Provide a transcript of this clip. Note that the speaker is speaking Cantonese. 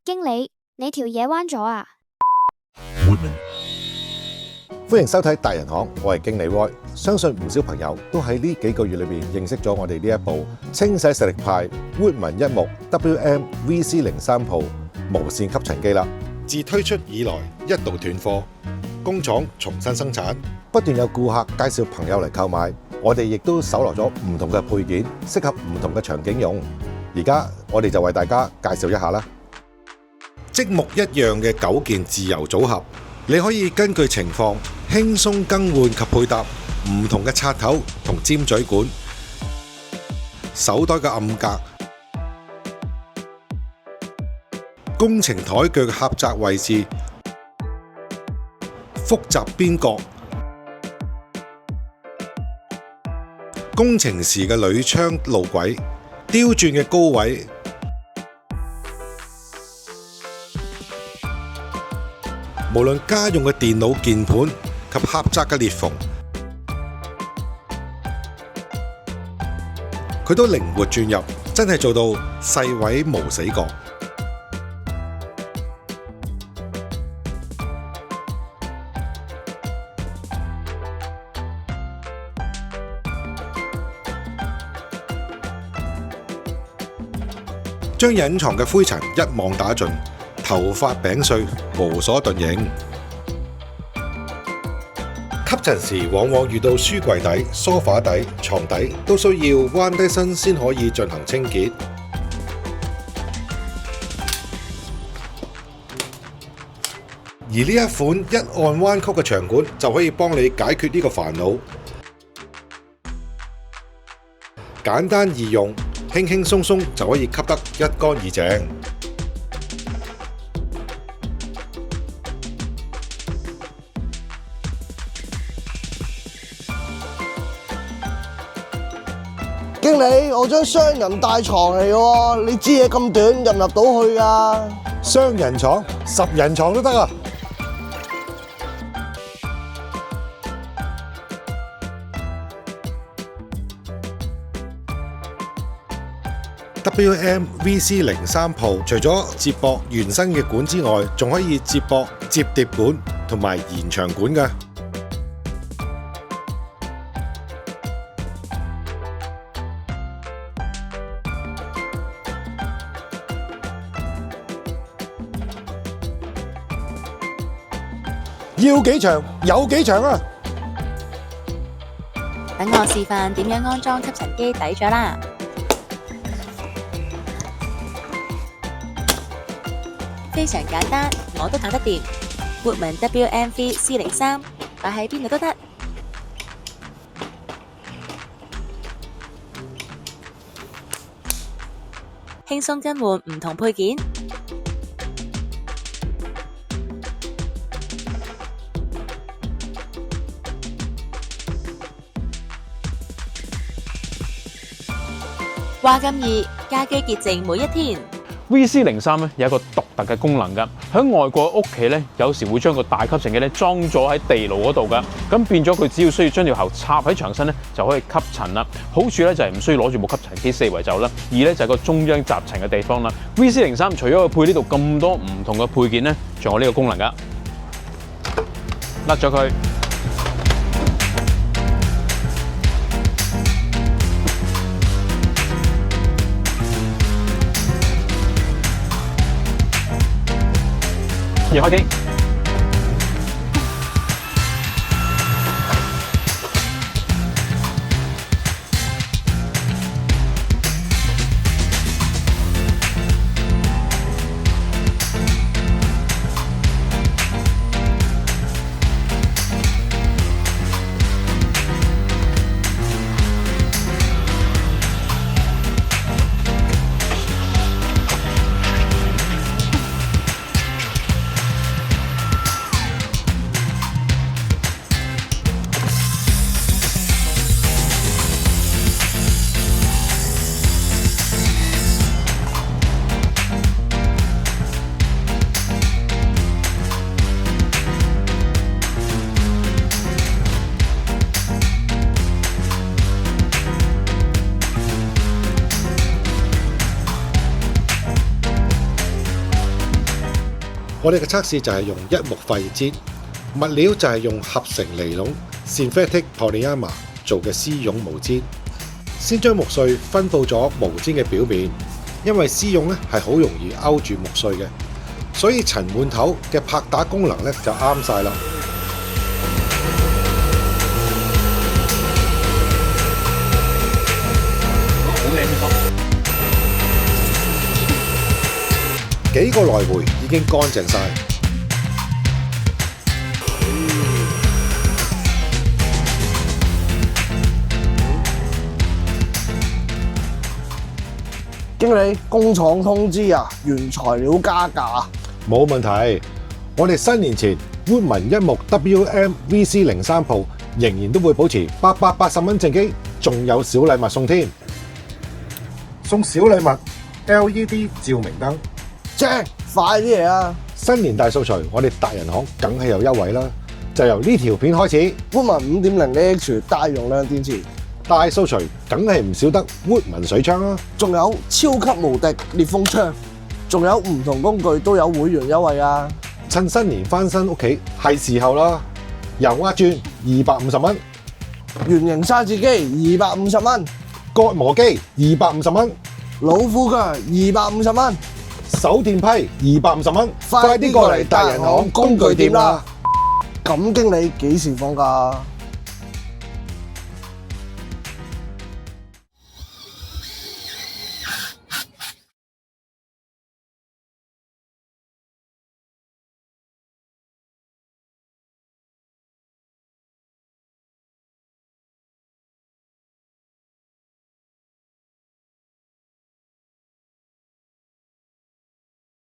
經理，你條嘢彎咗啊！歡迎收睇大人行，我係經理 Roy。相信唔少朋友都喺呢幾個月裏邊認識咗我哋呢一部清洗實力派 Woodman 一木 WM-VC03 Pro 無線吸塵機啦。自推出以來一度斷貨，工廠重新生產，不斷有顧客介紹朋友嚟購買，我哋亦都搜羅咗唔同嘅配件，適合唔同嘅場景用。而家我哋就為大家介紹一下啦。積木一樣嘅9件自由組合，你可以根據情況輕鬆更換及配搭唔同嘅插頭同尖嘴管、手袋嘅暗格、工程台腳嘅狹窄位置、複雜邊角、工程時嘅鋁窗路軌、刁鑽嘅高位、無論家用嘅電腦鍵盤及狹窄嘅裂縫，佢都靈活轉入，真係做到細位無死角。將隱藏嘅灰塵一網打盡，頭髮餅碎，無所遁形。吸塵時往往遇到書櫃底、梳化底、床底，都需要彎低身先可以進行清潔。而呢一款一按彎曲嘅長管就可以幫你解決呢個煩惱，簡單易用，輕輕鬆鬆就可以吸得一乾二淨。經理，我張雙人大床嚟喎，你支嘢咁短，入唔入到去㗎？雙人床、10人床都得啊！WM-VC03 Pro 除咗接駁原生嘅管之外，仲可以接駁摺疊管同埋延長管㗎。要幾長有幾長啊！等我示範點樣安裝吸塵機底咗啦。非常簡單，我都搞得掂。Woodman WM-VC03擺喺邊度都得。輕鬆更換唔同配件。話咁易，家居潔淨每一天。VC03咧有一個獨特嘅功能㗎，喺外國屋企咧有時會將個大吸塵機咧裝咗喺地牢嗰度㗎，咁變咗佢只要需要將條喉插喺牆身咧就可以吸塵啦。好處咧就係唔需要攞住部吸塵機四圍走啦，二咧就係個中央集塵嘅地方啦。VC03除咗佢配呢度咁多唔同嘅配件咧，仲有呢個功能㗎，甩咗佢。要開機，我哋嘅測試就係用一木廢氈，物料就係用合成尼龍 synthetic polyamide 做嘅絲絨毛氈。先將木碎分佈咗毛氈嘅表面，因為絲絨咧係好容易勾住木碎嘅，所以塵蟎頭嘅拍打功能咧就啱晒啦。幾個來回已經乾淨晒。經理，工廠通知啊，原材料加價。冇問題，我哋新年前 Woodman 一木 WM VC03 Pro 仍然都會保持880蚊正機，仲有小禮物送添。送小禮物 LED 照明燈，正，快啲嚟啊！新年大掃除，我哋達人行梗係有優惠啦，就由呢條片開始。Woodman 5.0AH 大容量電池，大掃除梗係唔少得 Woodman 水槍啦，仲有超級無敵烈風槍，仲有唔同工具都有會員優惠啊！趁新年翻新屋企係時候啦，油壓鑽250蚊，圓形砂紙機250蚊，割磨機250蚊，老虎腳250蚊，手電批250蚊，快啲過嚟達人行工具店啦！咁經理幾時放假？